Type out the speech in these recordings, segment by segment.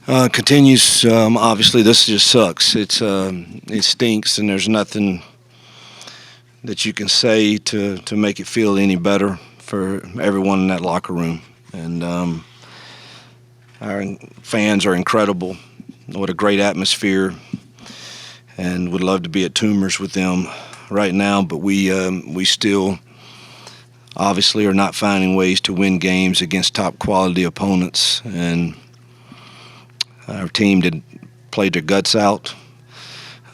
Continues. Obviously, this just sucks. It stinks, and there's nothing that you can say to make it feel any better for everyone in that locker room. And our fans are incredible. What a great atmosphere, and would love to be at Tumors with them right now. But we still obviously are not finding ways to win games against top quality opponents, and our team did play their guts out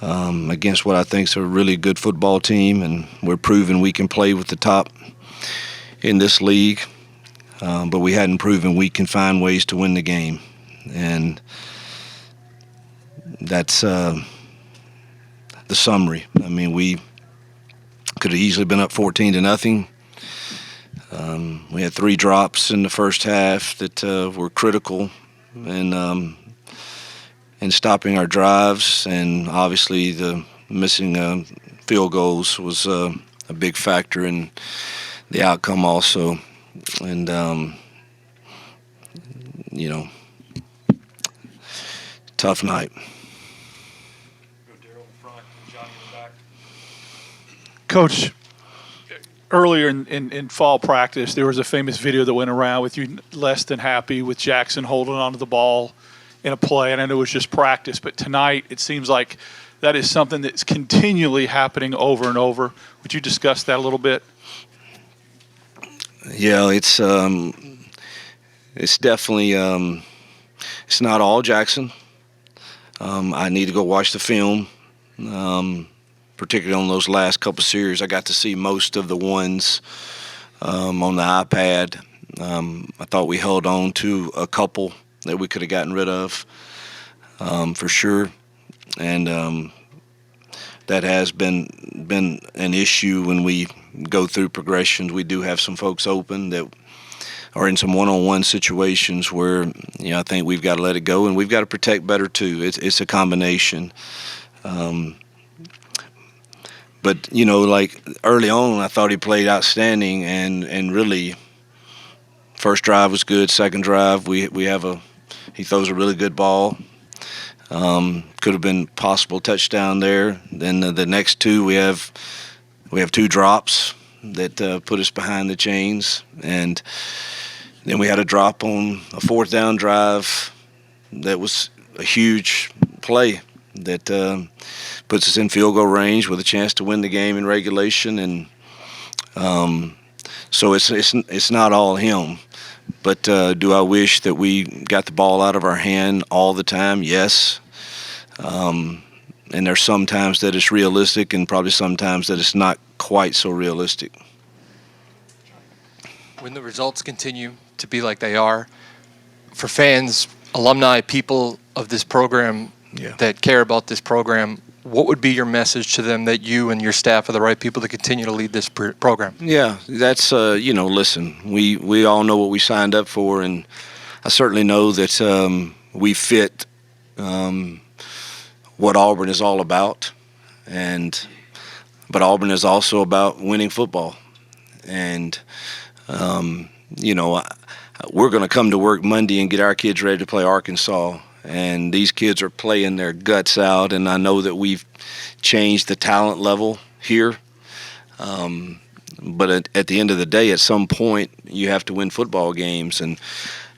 against what I think is a really good football team, and we're proving we can play with the top in this league. But we hadn't proven we can find ways to win the game, and that's the summary. I mean, we could have easily been up 14-0. We had 3 drops in the first half that were critical in stopping our drives, and obviously the missing field goals was a big factor in the outcome also. And tough night. Coach, earlier in fall practice, there was a famous video that went around with you less than happy with Jackson holding onto the ball in a play, and I know it was just practice, but tonight it seems like that is something that's continually happening over and over. Would you discuss that a little bit? Yeah, it's definitely it's not all Jackson. I need to go watch the film, particularly on those last couple of series. I got to see most of the ones on the iPad. I thought we held on to a couple that we could have gotten rid of for sure, and that has been an issue when we go through progressions. We do have some folks open that are in some one-on-one situations where I think we've got to let it go, and we've got to protect better too. It's a combination. But like early on, I thought he played outstanding, and really, first drive was good. Second drive, he throws a really good ball. Could have been possible touchdown there. Then the next 2, we have 2 drops that put us behind the chains, and then we had a drop on a 4th down drive that was a huge play that puts us in field goal range with a chance to win the game in regulation. And so it's not all him. But do I wish that we got the ball out of our hand all the time? Yes. And there's some times that it's realistic, and probably sometimes that it's not quite so realistic. When the results continue to be like they are, for fans, alumni, people of this program that care about this program, what would be your message to them that you and your staff are the right people to continue to lead this program? Yeah, that's, listen, we all know what we signed up for, and I certainly know that we fit what Auburn is all about, but Auburn is also about winning football. And, we're going to come to work Monday and get our kids ready to play Arkansas. And these kids are playing their guts out, and I know that we've changed the talent level here. But at the end of the day, at some point, you have to win football games. And,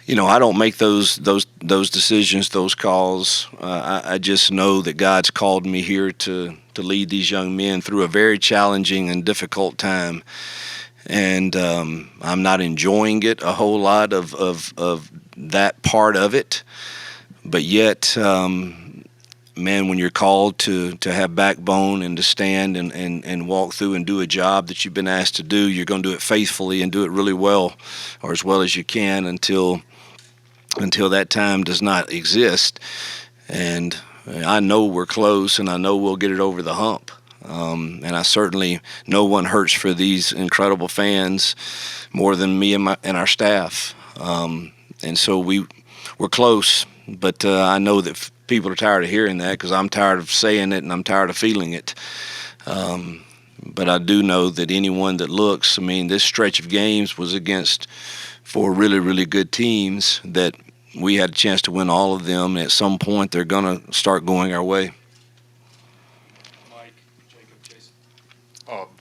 I don't make those decisions, those calls. I just know that God's called me here to lead these young men through a very challenging and difficult time. And I'm not enjoying it a whole lot of that part of it. But yet, man, when you're called to have backbone and to stand and walk through and do a job that you've been asked to do, you're going to do it faithfully and do it really well, or as well as you can until that time does not exist. And I know we're close, and I know we'll get it over the hump. And I certainly, no one hurts for these incredible fans more than me and our staff. And so we're close. But I know that people are tired of hearing that, because I'm tired of saying it and I'm tired of feeling it. But I do know that anyone that looks, this stretch of games was against 4 really, really good teams that, we had a chance to win all of them, and at some point they're going to start going our way.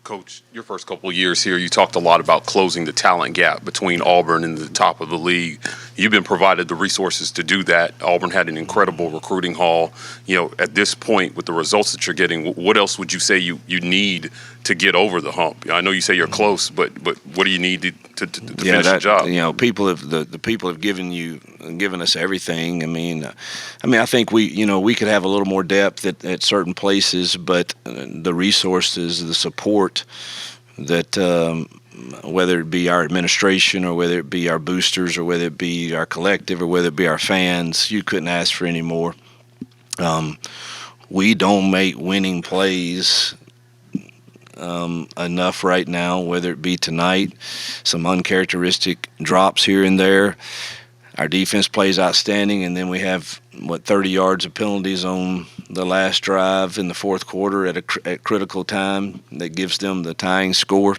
Coach, your first couple of years here, you talked a lot about closing the talent gap between Auburn and the top of the league. You've been provided the resources to do that. Auburn had an incredible recruiting haul. At this point, with the results that you're getting, what else would you say you need to get over the hump? I know you say you're close, but what do you need to finish the job? People have the people have given us everything. I mean, I think we could have a little more depth at certain places, but the resources, the support that whether it be our administration or whether it be our boosters or whether it be our collective or whether it be our fans, you couldn't ask for any more. We don't make winning plays enough right now, whether it be tonight, some uncharacteristic drops here and there. Our defense plays outstanding, and then we have 30 yards of penalties on the last drive in the fourth quarter at critical time that gives them the tying score.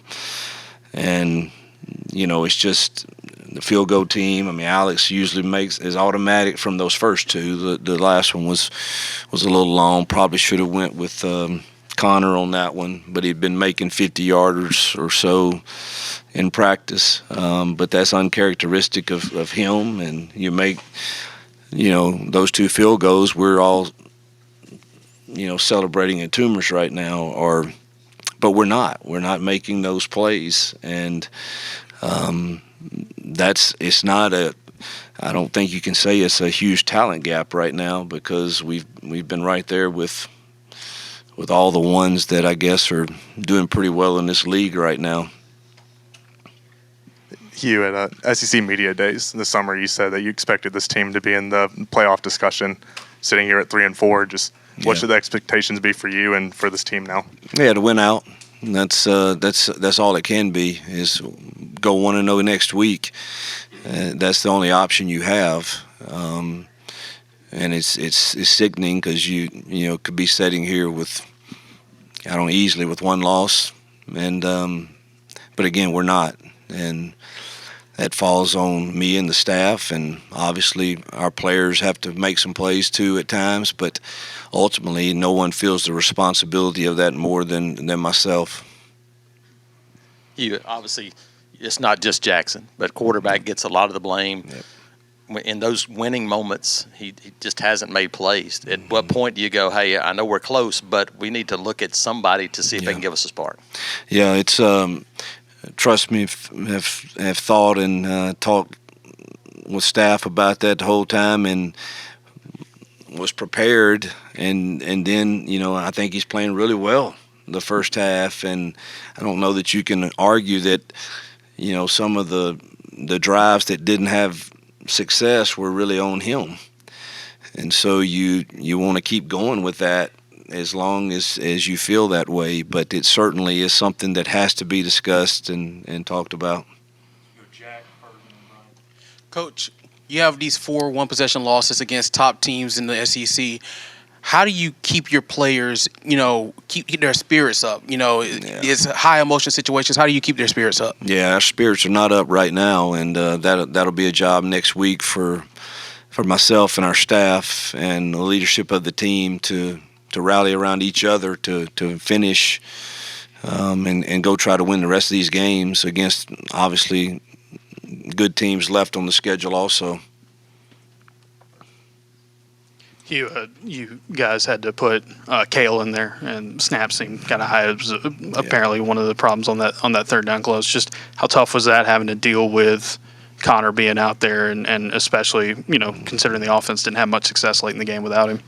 And it's just the field goal team. I mean, Alex usually is automatic from those first two. The last one was a little long. Probably should have went with Connor on that one, but he'd been making 50-yarders or so in practice. But that's uncharacteristic of him. And you make, those two field goals, we're all, celebrating in tumors right now, but we're not. We're not making those plays. And it's not I don't think you can say it's a huge talent gap right now, because we've been right there with all the ones that I guess are doing pretty well in this league right now. Hugh, at SEC Media Days this summer, you said that you expected this team to be in the playoff discussion. Sitting here at 3-4, just what should the expectations be for you and for this team now? Yeah, to win out. And that's all it can be, is go 1-0 next week. That's the only option you have. And it's sickening, because you could be sitting here with easily with one loss, and but again, we're not, and that falls on me and the staff, and obviously our players have to make some plays too at times, but ultimately no one feels the responsibility of that more than myself. Obviously, it's not just Jackson, but quarterback gets a lot of the blame. Yep. In those winning moments, he just hasn't made plays. At what point do you go, hey, I know we're close, but we need to look at somebody to see if they can give us a spark? Yeah, it's trust me, have thought and talked with staff about that the whole time, and was prepared. And then I think he's playing really well the first half, and I don't know that you can argue that some of the drives that didn't have success were really on him, and so you want to keep going with that as long as you feel that way, but it certainly is something that has to be discussed and talked about. Coach, you have these 4 one-possession losses against top teams in the SEC. How do you keep your players, keep their spirits up? It's high emotion situations. How do you keep their spirits up? Yeah, our spirits are not up right now, and that'll be a job next week for myself and our staff and the leadership of the team to rally around each other to finish and go try to win the rest of these games against obviously good teams left on the schedule also. You guys had to put Kale in there, and snaps seemed kind of high. It was apparently one of the problems on that third down close. Just how tough was that, having to deal with Connor being out there, and especially considering the offense didn't have much success late in the game without him?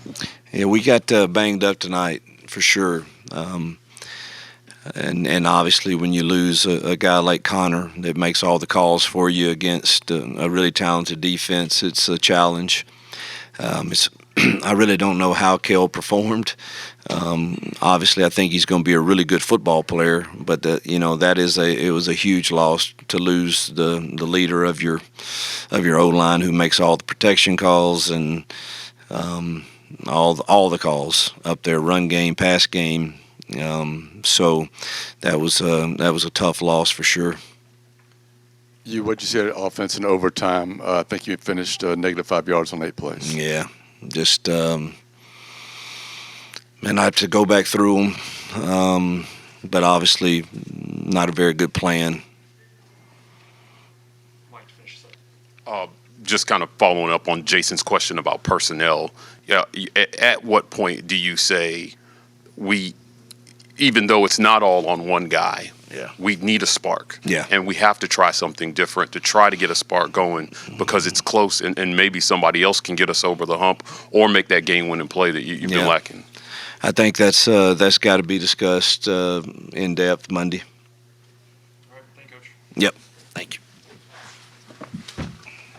Yeah, we got banged up tonight for sure. And obviously when you lose a guy like Connor that makes all the calls for you against a really talented defense, it's a challenge. I really don't know how Kale performed. Obviously, I think he's going to be a really good football player, but it was a huge loss to lose the leader of your O-line, who makes all the protection calls and all the calls up there, run game, pass game. So that was a tough loss for sure. What you said, offense in overtime. I think you finished -5 yards on 8 plays. Yeah, just man, I have to go back through them, but obviously not a very good plan. Just kind of following up on Jason's question about personnel. Yeah, at what point do you say even though it's not all on one guy, we need a spark. Yeah. And we have to try something different to try to get a spark going because it's close and maybe somebody else can get us over the hump or make that game-winning play that you've been lacking. I think that's got to be discussed in depth Monday. All right, thank you, Coach. Yep. Thank you.